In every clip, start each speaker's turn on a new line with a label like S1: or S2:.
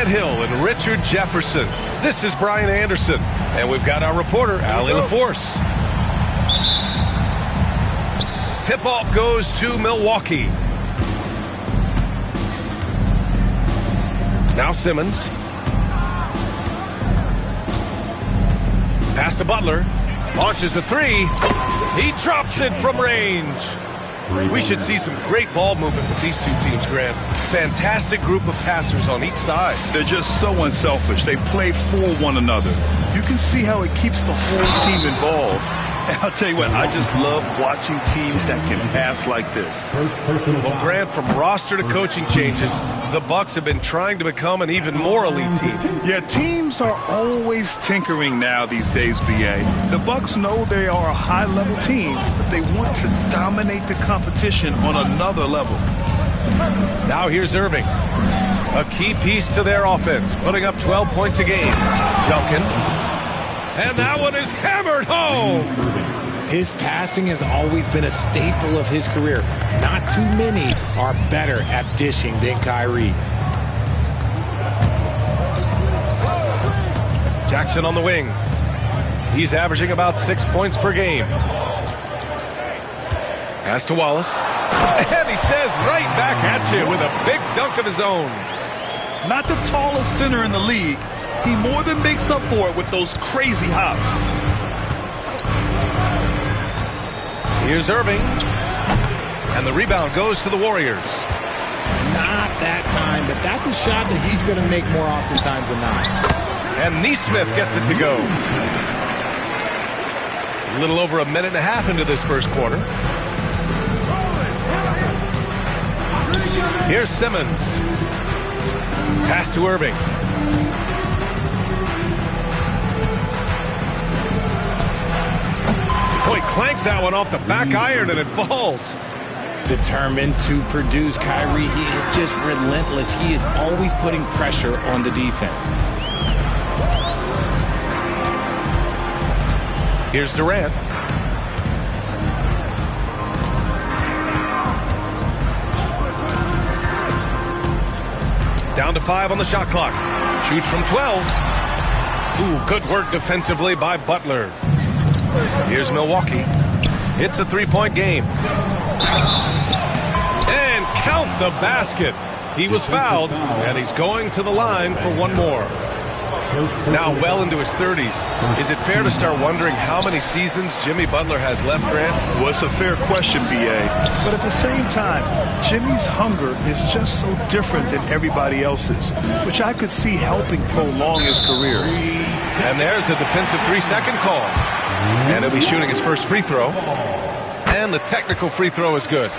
S1: Grant Hill and Richard Jefferson. This is Brian Anderson, and we've got our reporter, Allie LaForce. Tip-off goes to Milwaukee. Now Simmons. Pass to Butler. Launches a three. He drops it from range. We should see some great ball movement with these two teams, Grant. Fantastic group of passers on each side.
S2: They're just so unselfish. They play for one another. You can see how it keeps the whole team involved. And I'll tell you what, I just love watching teams that can pass like this.
S1: Well, Grant, from roster to coaching changes, the Bucks have been trying to become an even more elite team.
S2: Yeah, teams are always tinkering now these days, B.A. The Bucks know they are a high-level team, but they want to dominate the competition on another level.
S1: Now here's Irving. A key piece to their offense, putting up 12 points a game. Duncan. And that one is hammered home.
S3: His passing has always been a staple of his career. Not too many are better at dishing than Kyrie.
S1: Jackson on the wing. He's averaging about 6 points per game. Pass to Wallace. And he says right back at you with a big dunk of his own.
S2: Not the tallest center in the league. He more than makes up for it with those crazy hops.
S1: Here's Irving. And the rebound goes to the Warriors.
S3: Not that time, but that's a shot that he's going to make more oftentimes than not.
S1: And Nesmith gets it to go. A little over a minute and a half into this first quarter. Here's Simmons. Pass to Irving. Oh, he clanks that one off the back iron and it falls.
S3: Determined to produce Kyrie. He is just relentless. He is always putting pressure on the defense.
S1: Here's Durant. Down to 5 on the shot clock. Shoots from 12. Ooh, good work defensively by Butler. Here's Milwaukee. It's a three-point game. And count the basket. He was fouled, and he's going to the line for one more. Now well into his 30s. Is it fair to start wondering how many seasons Jimmy Butler has left, Grant?
S2: Well, it's a fair question, B.A. But at the same time, Jimmy's hunger is just so different than everybody else's, which I could see helping prolong his career.
S1: And there's a defensive 3-second call. And he'll be shooting his first free throw. And the technical free throw is good.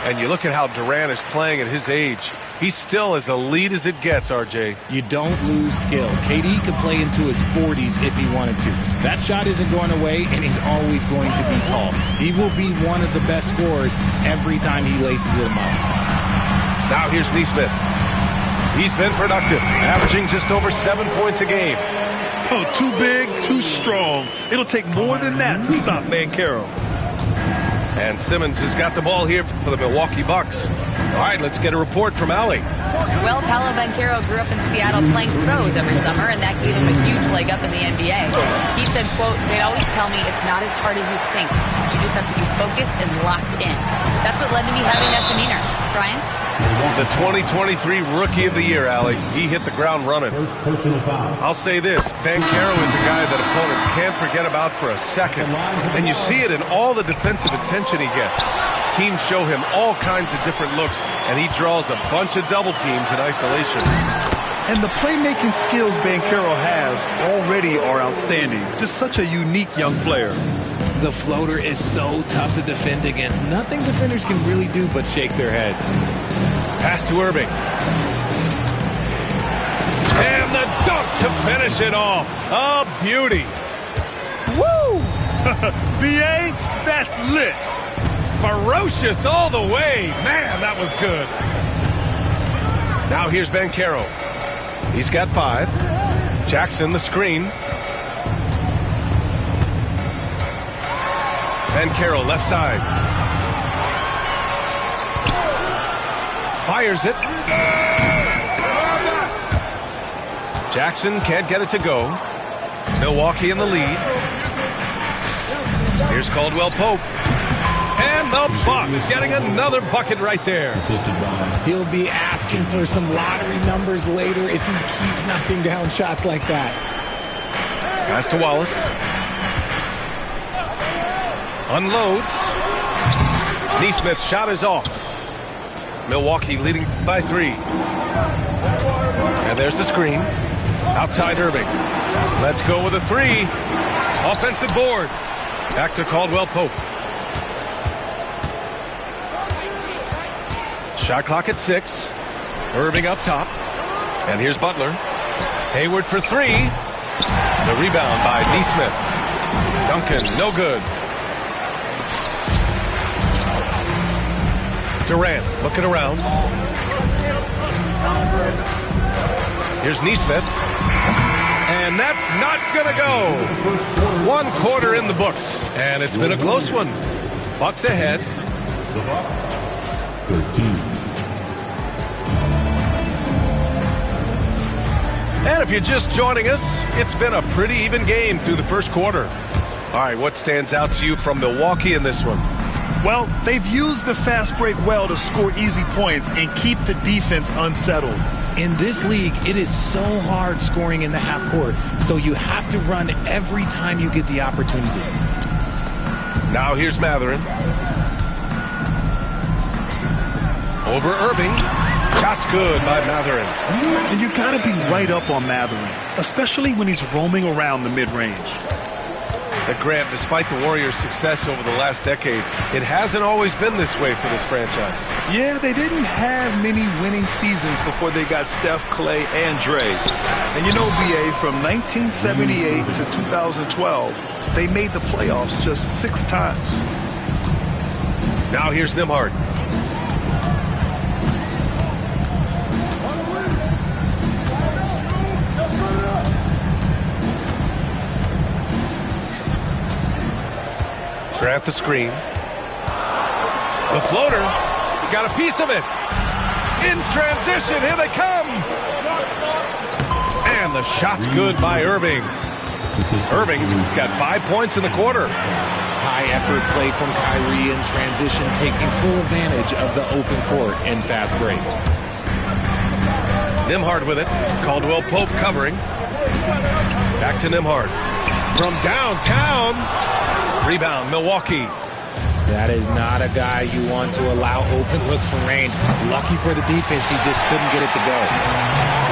S1: And you look at how Durant is playing at his age. He's still as elite as it gets, RJ.
S3: You don't lose skill. KD could play into his 40s if he wanted to. That shot isn't going away, and he's always going to be tall. He will be one of the best scorers every time he laces them up.
S1: Now here's Nesmith. He's been productive, averaging just over 7 points a game.
S2: Oh, too big, too strong. It'll take more than that to stop Banchero.
S1: And Simmons has got the ball here for the Milwaukee Bucks. All right, let's get a report from Allie.
S4: Well, Paolo Banchero grew up in Seattle playing pros every summer, and that gave him a huge leg up in the NBA. He said, quote, "They always tell me it's not as hard as you think. You just have to be focused and locked in." That's what led to me having that demeanor. Brian?
S1: The 2023 Rookie of the Year, Allie. He hit the ground running. I'll say this, Banchero is a guy that opponents can't forget about for a second. And you see it in all the defensive attention he gets. Teams show him all kinds of different looks, and he draws a bunch of double teams in isolation.
S2: And the playmaking skills Banchero has already are outstanding. Just such a unique young player.
S3: The floater is so tough to defend against. Nothing defenders can really do but shake their heads.
S1: Pass to Irving. And the dunk to finish it off. A beauty.
S2: Woo! B.A., that's lit.
S1: Ferocious all the way. Man, that was good. Now here's Banchero. He's got 5. Jackson the screen. Banchero left side. Fires it. Jackson can't get it to go. Milwaukee in the lead. Here's Caldwell Pope. And the Bucks getting another bucket right there.
S3: He'll be asking for some lottery numbers later if he keeps knocking down shots like that.
S1: Pass to Wallace. Unloads. Neesmith's shot is off. Milwaukee leading by 3. And there's the screen. Outside Irving. Let's go with a 3. Offensive board. Back to Caldwell Pope. Shot clock at 6. Irving up top. And here's Butler. Hayward for 3. The rebound by Neesmith. Duncan, no good. Durant looking around. Here's Neesmith. And that's not going to go. 1 quarter in the books. And it's been a close one. Bucks ahead.
S5: The Bucks, 13.
S1: And if you're just joining us, it's been a pretty even game through the first quarter. All right, what stands out to you from Milwaukee in this one?
S2: Well, they've used the fast break well to score easy points and keep the defense unsettled.
S3: In this league, it is so hard scoring in the half court, so you have to run every time you get the opportunity.
S1: Now here's Mathurin. Over Irving. Shot's good by Mathurin.
S2: And you got to be right up on Mathurin, especially when he's roaming around the mid-range.
S1: But Grant, despite the Warriors' success over the last decade, it hasn't always been this way for this franchise.
S2: Yeah, they didn't have many winning seasons before they got Steph, Clay, and Dre. And you know, BA, from 1978 to 2012, they made the playoffs just 6 times.
S1: Now here's Nembhard. Grant the screen. The floater. Got a piece of it. In transition. Here they come. And the shot's good by Irving. Irving's got 5 points in the quarter.
S3: High effort play from Kyrie in transition, taking full advantage of the open court in fast break.
S1: Nembhard with it. Caldwell Pope covering. Back to Nembhard. From downtown. Rebound, Milwaukee.
S3: That is not a guy you want to allow open looks from range. Lucky for the defense, he just couldn't get it to go.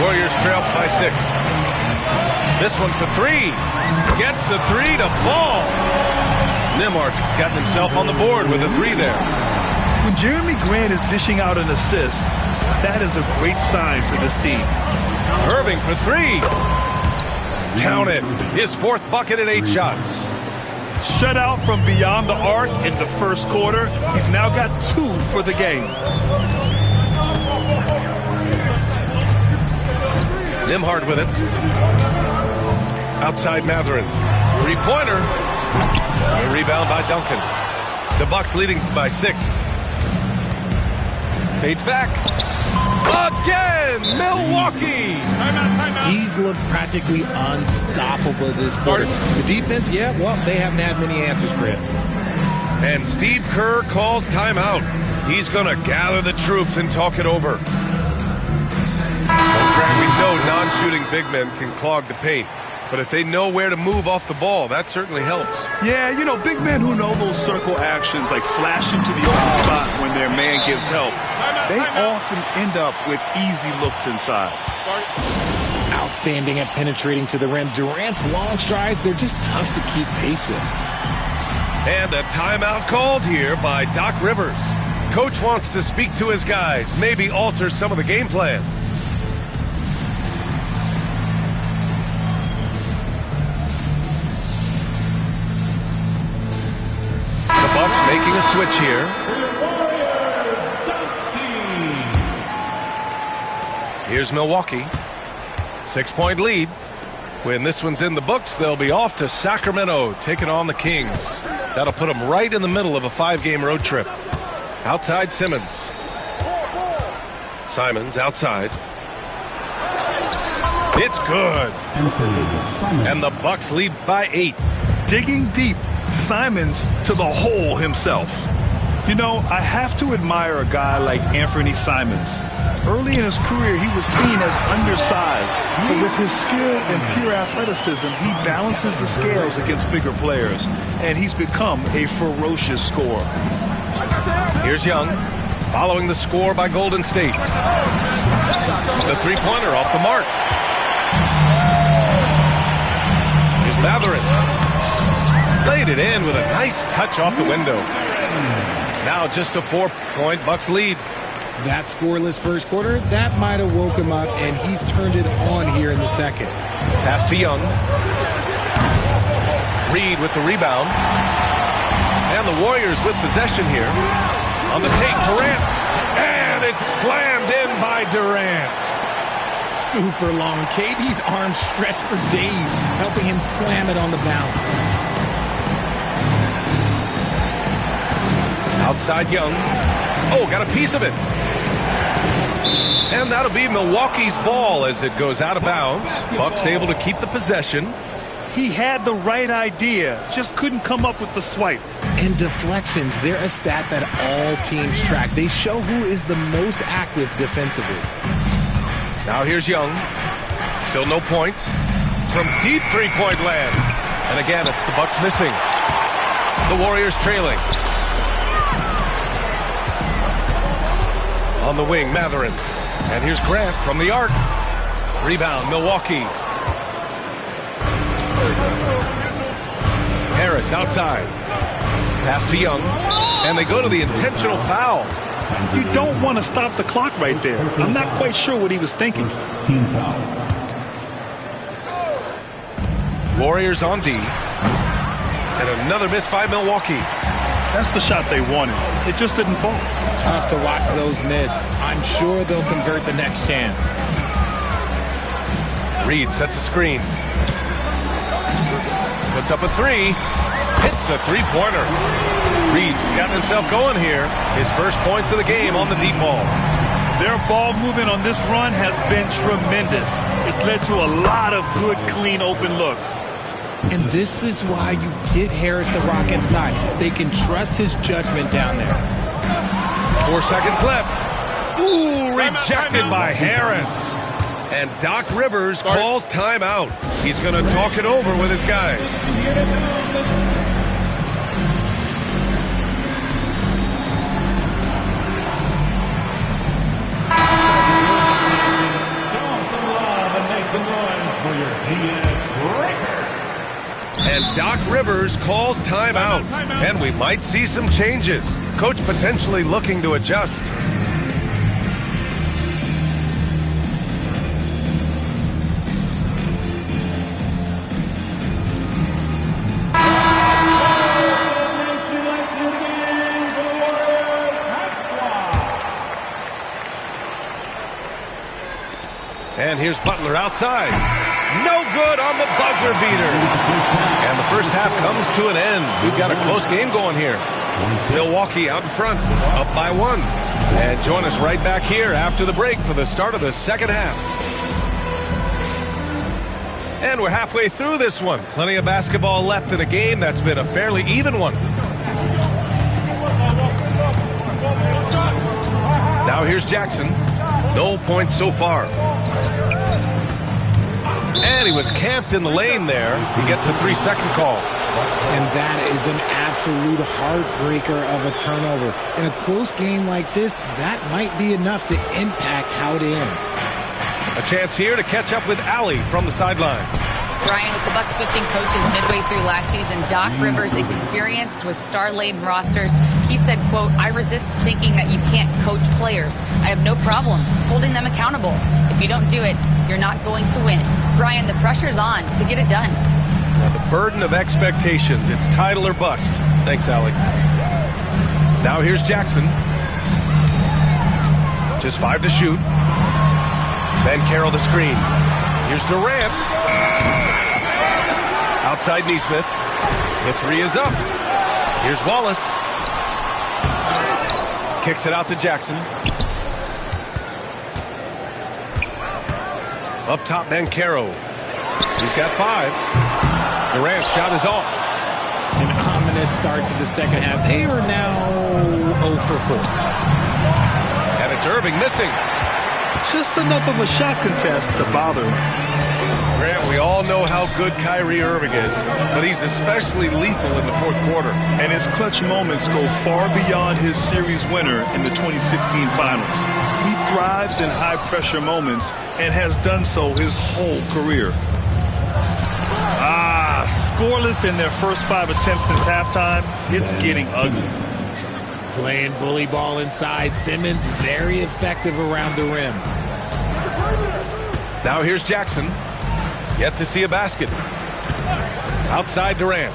S1: Warriors trail by 6. This one for 3. Gets the 3 to fall. Nembhard's gotten himself on the board with a 3 there.
S2: When Jeremy Grant is dishing out an assist, that is a great sign for this team.
S1: Irving for 3. Count it. His 4th bucket in 8 shots.
S2: Shut out from beyond the arc in the first quarter. He's now got 2 for the game.
S1: Nembhard with it. Outside Mathurin. 3-pointer. A rebound by Duncan. The Bucks leading by 6. Fades back. Again, Milwaukee.
S3: He's looked practically unstoppable this quarter. The defense, yeah, well, they haven't had many answers for him.
S1: And Steve Kerr calls timeout. He's going to gather the troops and talk it over. We know non-shooting big men can clog the paint. But if they know where to move off the ball, that certainly helps.
S2: Yeah, you know, big men who know those circle actions, like flashing to the open spot when their man gives help, they often end up with easy looks inside.
S3: Outstanding at penetrating to the rim. Durant's long strides, they're just tough to keep pace with.
S1: And a timeout called here by Doc Rivers. Coach wants to speak to his guys, maybe alter some of the game plan. The Bucks making a switch here. Here's Milwaukee. 6-point lead. When this one's in the books, they'll be off to Sacramento, taking on the Kings. That'll put them right in the middle of a 5-game road trip. Outside Simmons. Simons outside. It's good. And the Bucks lead by 8.
S2: Digging deep, Simons to the hole himself. You know, I have to admire a guy like Anthony Simons. Early in his career, he was seen as undersized, but with his skill and pure athleticism, he balances the scales against bigger players, and he's become a ferocious scorer.
S1: Here's Young, following the score by Golden State. The three-pointer off the mark. Here's Mathurin. Laid it in with a nice touch off the window. Now just a 4-point Bucks lead.
S3: That scoreless first quarter, that might have woke him up, and he's turned it on here in the second.
S1: Pass to Young. Reed with the rebound. And the Warriors with possession here. On the take, Durant. And it's slammed in by Durant.
S3: Super long. KD's arms stretched for days, helping him slam it on the bounce.
S1: Outside Young. Oh, got a piece of it. And that'll be Milwaukee's ball as it goes out of bounds. Bucks able to keep the possession.
S2: He had the right idea, just couldn't come up with the swipe.
S3: And deflections, they're a stat that all teams track. They show who is the most active defensively.
S1: Now here's Young. Still no points. From deep three-point land. And again, it's the Bucks missing. The Warriors trailing. On the wing, Mathurin. And here's Grant from the arc. Rebound, Milwaukee. Harris outside. Pass to Young. And they go to the intentional foul.
S2: You don't want to stop the clock right there. I'm not quite sure what he was thinking.
S5: Team foul.
S1: Warriors on D. And another miss by Milwaukee.
S2: That's the shot they wanted. It just didn't fall.
S3: Tough to watch those miss. I'm sure they'll convert the next chance.
S1: Reed sets a screen. Puts up a three. Hits a three-pointer. Reed's got himself going here. His first points of the game on the deep ball.
S2: Their ball movement on this run has been tremendous. It's led to a lot of good, clean, open looks.
S3: And this is why you get Harris the rock inside. They can trust his judgment down there.
S1: 4 seconds left. Ooh, rejected by Harris. And Doc Rivers calls timeout. He's going to talk it over with his guys. And Doc Rivers calls timeout. And we might see some changes. Coach potentially looking to adjust. And here's Butler outside. No good on the buzzer beater. And the first half comes to an end. We've got a close game going here. Milwaukee out in front, up by 1. And join us right back here after the break for the start of the second half. And we're halfway through this one. Plenty of basketball left in a game that's been a fairly even one. Now here's Jackson. No points so far. And he was camped in the lane there. He gets a 3-second call.
S3: And that is an absolute heartbreaker of a turnover. In a close game like this, that might be enough to impact how it ends.
S1: A chance here to catch up with Allie from the sideline.
S4: Brian, with the Bucks switching coaches midway through last season, Doc Rivers, experienced with star-laden rosters, he said, quote, "I resist thinking that you can't coach players. I have no problem holding them accountable. If you don't do it, you're not going to win." Brian, the pressure's on to get it done.
S1: Now the burden of expectations. It's title or bust. Thanks, Allie. Now here's Jackson. Just 5 to shoot. Banchero the screen. Here's Durant. Outside Nesmith. The 3 is up. Here's Wallace. Kicks it out to Jackson. Up top, Banchero. He's got 5. Durant's shot is off.
S3: An ominous start to the second half. They are now 0 for 4.
S1: And it's Irving missing.
S2: Just enough of a shot contest to bother him.
S1: Grant, we all know how good Kyrie Irving is, but he's especially lethal in the fourth quarter.
S2: And his clutch moments go far beyond his series winner in the 2016 finals. He thrives in high-pressure moments and has done so his whole career. Scoreless in their first 5 attempts since halftime. It's getting ugly.
S3: Playing bully ball inside. Simmons very effective around the rim.
S1: Now here's Jackson. Yet to see a basket. Outside Durant.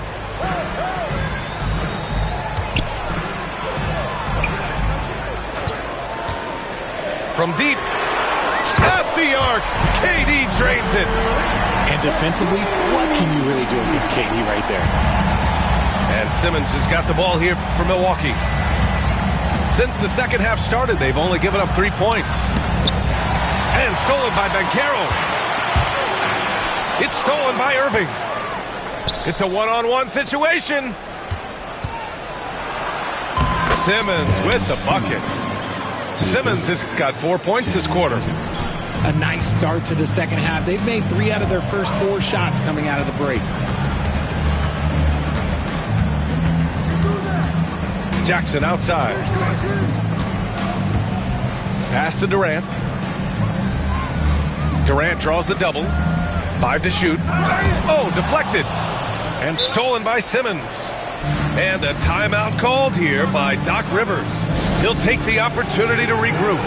S1: From deep. At the arc. KD drains it.
S3: And defensively, what can you really do against KD right there?
S1: And Simmons has got the ball here for Milwaukee. Since the second half started, they've only given up 3 points. And stolen by Banchero. It's stolen by Irving. It's a one-on-one situation. Simmons with the bucket. Simmons has got 4 points this quarter.
S3: A nice start to the second half. They've made 3 out of their first 4 shots coming out of the break.
S1: Jackson outside. Pass to Durant. Durant draws the double. 5 to shoot. Oh, deflected. And stolen by Simmons. And a timeout called here by Doc Rivers. He'll take the opportunity to regroup.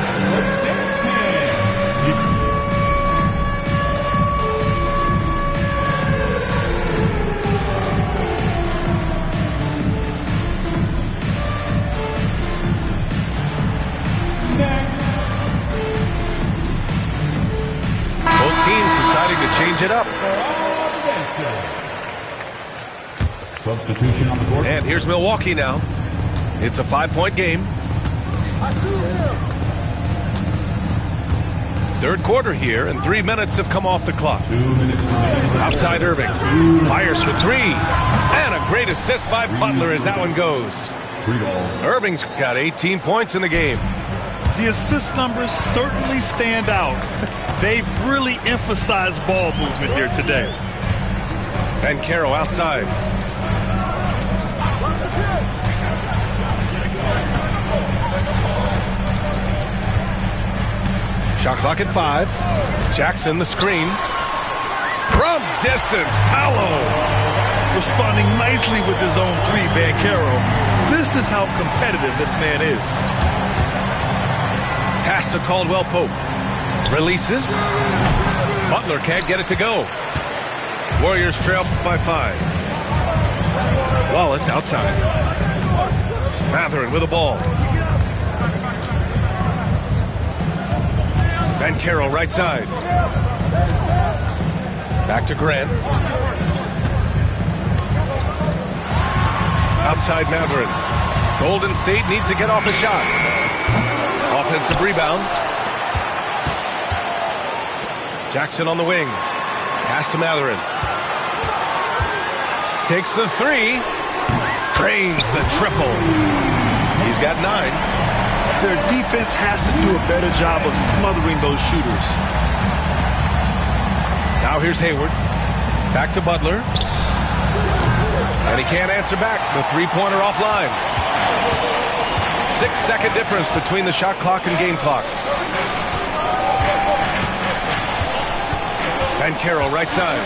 S1: Deciding to change it up.
S5: Substitution on the court.
S1: And here's Milwaukee now. It's a 5-point game.
S6: I see him.
S1: Third quarter here, and 3 minutes have come off the clock.
S5: 2 minutes remaining.
S1: Outside Irving. Fires for 3. And a great assist by Butler as that one goes.
S5: 3 ball.
S1: Irving's got 18 points in the game.
S2: The assist numbers certainly stand out. They've really emphasized ball movement here today.
S1: Banchero outside. Shot clock at 5. Jackson the screen. From distance, Paolo.
S2: Responding nicely with his own 3, Banchero. This is how competitive this man is.
S1: Pass to Caldwell Pope. Releases. Butler can't get it to go. Warriors trail by 5. Wallace outside. Mathurin with the ball. Banchero right side. Back to Grant. Outside Mathurin. Golden State needs to get off a shot. Offensive rebound. Jackson on the wing. Pass to Mathurin. Takes the 3. Drains the triple. He's got 9.
S2: Their defense has to do a better job of smothering those shooters.
S1: Now here's Hayward. Back to Butler. And he can't answer back. The 3-pointer offline. 6-second difference between the shot clock and game clock. Banchero right side.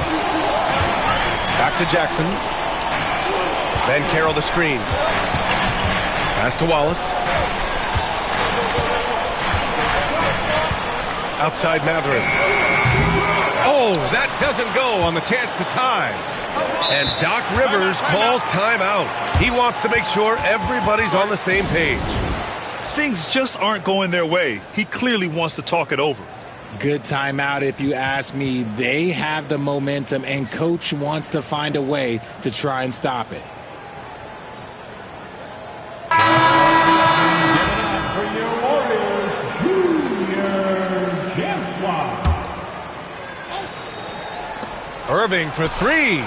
S1: Back to Jackson. Banchero the screen. Pass to Wallace. Outside Mathurin. Oh, that doesn't go on the chance to tie. And Doc Rivers calls timeout. He wants to make sure everybody's on the same page.
S2: Things just aren't going their way. He clearly wants to talk it over.
S3: Good timeout if you ask me. They have the momentum, and Coach wants to find a way to try and stop it.
S1: Irving for three.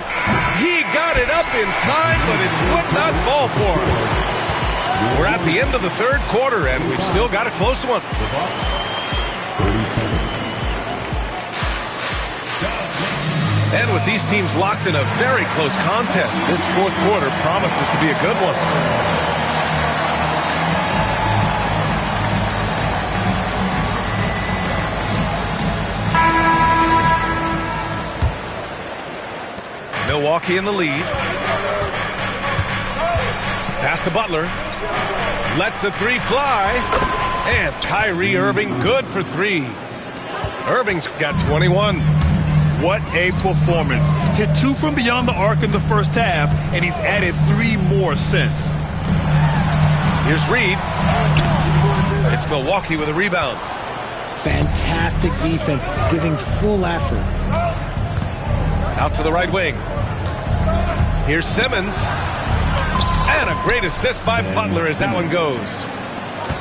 S1: He got it up in time, but it would not fall for him. We're at the end of the third quarter, and we've still got a close one. And with these teams locked in a very close contest, this fourth quarter promises to be a good one. Milwaukee in the lead. Pass to Butler. Lets the three fly. And Kyrie Irving good for three. Irving's got 21.
S2: What a performance. Hit 2 from beyond the arc in the first half, and he's added 3 more since.
S1: Here's Reed. It's Milwaukee with a rebound.
S3: Fantastic defense, giving full effort.
S1: Out to the right wing. Here's Simmons. And a great assist by Butler as that one goes.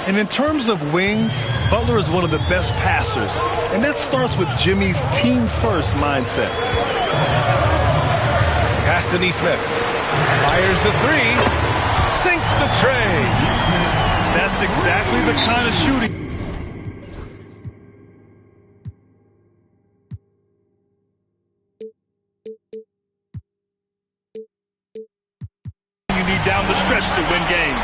S2: And in terms of wings, Butler is one of the best passers. And that starts with Jimmy's team-first mindset.
S1: Pass to Nesmith. Fires the three. Sinks the tray.
S2: That's exactly the kind of shooting you need down the stretch to win games.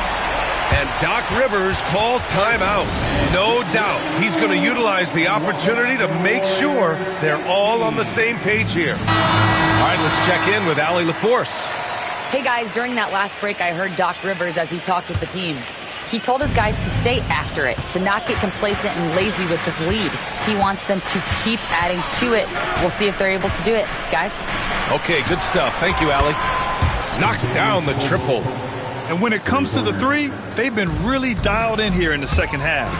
S1: And Doc Rivers calls timeout. No doubt he's going to utilize the opportunity to make sure they're all on the same page here. All right, let's check in with Allie LaForce.
S4: Hey guys, during that last break, I heard Doc Rivers as he talked with the team. He told his guys to stay after it, to not get complacent and lazy with this lead. He wants them to keep adding to it. We'll see if they're able to do it, guys.
S1: Okay, good stuff. Thank you, Allie. Knocks down the triple.
S2: And when it comes to the three, they've been really dialed in here in the second half.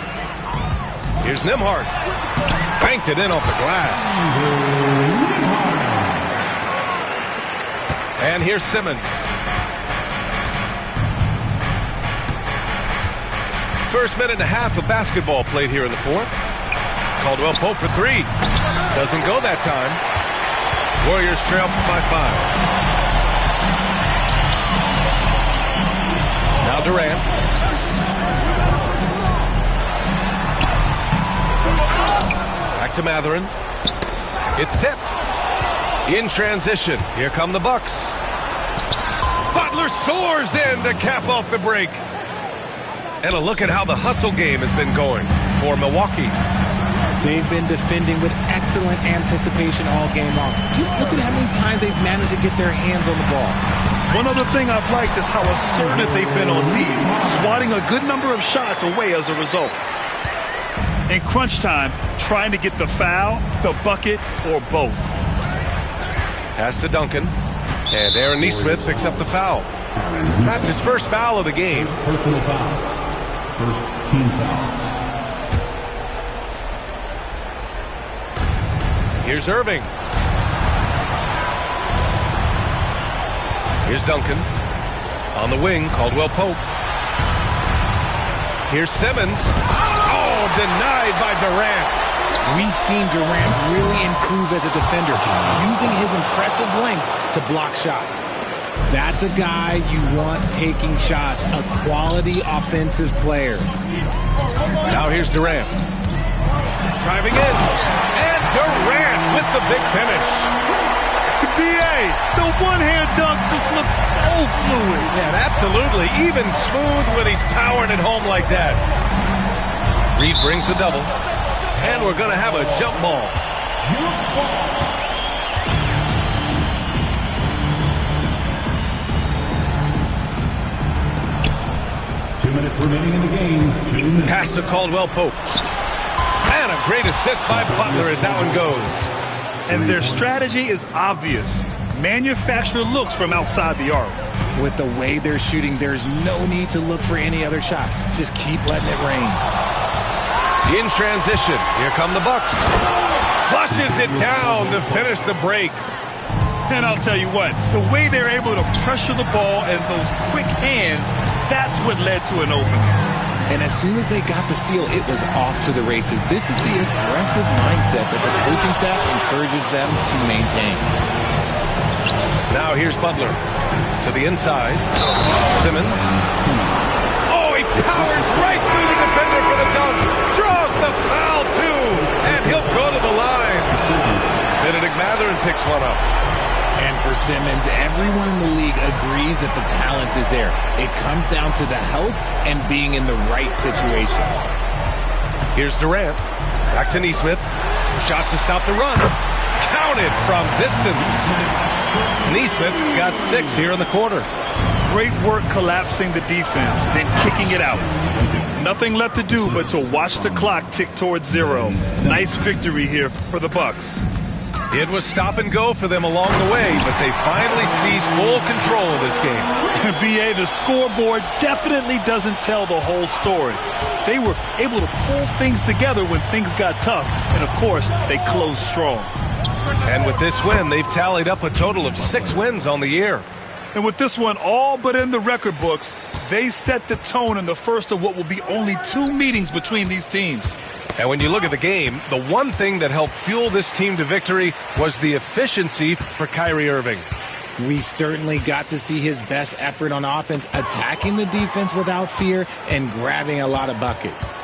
S1: Here's Nembhard. Banked it in off the glass. And here's Simmons. First minute and a half of basketball played here in the fourth. Caldwell Pope for three. Doesn't go that time. Warriors trail by 5. Now Durant. Back to Mathurin. It's tipped. In transition. Here come the Bucks. Butler soars in to cap off the break. And a look at how the hustle game has been going for Milwaukee.
S3: They've been defending with excellent anticipation all game long. Just look at how many times they've managed to get their hands on the ball.
S2: One other thing I've liked is how assertive they've been on D, swatting a good number of shots away as a result. In crunch time, trying to get the foul, the bucket, or both.
S1: Pass to Duncan. And Aaron Nesmith picks up the foul. That's his first foul of the game.
S5: Personal foul. First team foul.
S1: Here's Irving. Here's Duncan. On the wing, Caldwell Pope. Here's Simmons. Oh, denied by Durant.
S3: We've seen Durant really improve as a defender, using his impressive length to block shots. That's a guy you want taking shots, a quality offensive player.
S1: Now here's Durant. Driving in. And Durant with the big finish.
S2: B.A., the one-hand dunk just looks so fluid.
S1: Yeah, absolutely. Even smooth when he's powering it home like that. Reed brings the double. And we're going to have a jump ball.
S5: 2 minutes remaining in the game. 2 minutes.
S1: Pass to Caldwell Pope. And a great assist by Butler as that one goes.
S2: And their strategy is obvious. Manufacture looks from outside the arc.
S3: With the way they're shooting, there's no need to look for any other shot. Just keep letting it rain.
S1: In transition, here come the Bucks. Flushes it down to finish the break.
S2: And I'll tell you what, the way they're able to pressure the ball and those quick hands, that's what led to an opening.
S3: And as soon as they got the steal, it was off to the races. This is the aggressive mindset that the coaching staff encourages them to maintain.
S1: Now here's Butler to the inside. Simmons. Oh, he powers right through the defender for the dunk. Draws the foul, too. And he'll go to the line. Benedict Mathurin picks one up.
S3: And for Simmons, everyone in the league agrees that the talent is there. It comes down to the health and being in the right situation.
S1: Here's Durant. Back to Nesmith. Shot to stop the run. Counted from distance. Nesmith's got 6 here in the quarter.
S2: Great work collapsing the defense, then kicking it out. Nothing left to do but to watch the clock tick towards 0. Nice victory here for the Bucks.
S1: It was stop and go for them along the way, but they finally seized full control of this game.
S2: BA, the scoreboard definitely doesn't tell the whole story. They were able to pull things together when things got tough, and of course, they closed strong.
S1: And with this win, they've tallied up a total of 6 wins on the year.
S2: And with this one all but in the record books, they set the tone in the first of what will be only 2 meetings between these teams.
S1: And when you look at the game, the one thing that helped fuel this team to victory was the efficiency for Kyrie Irving.
S3: We certainly got to see his best effort on offense, attacking the defense without fear and grabbing a lot of buckets.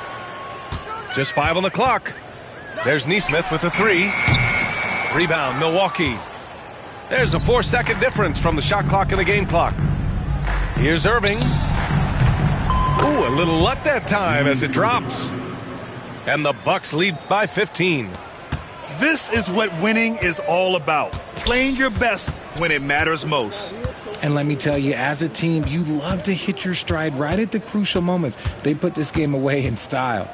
S1: Just 5 on the clock. There's Nesmith with a 3. Rebound, Milwaukee. There's a 4-second difference from the shot clock and the game clock. Here's Irving. Ooh, a little luck that time as it drops. And the Bucks lead by 15.
S2: This is what winning is all about. Playing your best when it matters most.
S3: And let me tell you, as a team, you love to hit your stride right at the crucial moments. They put this game away in style.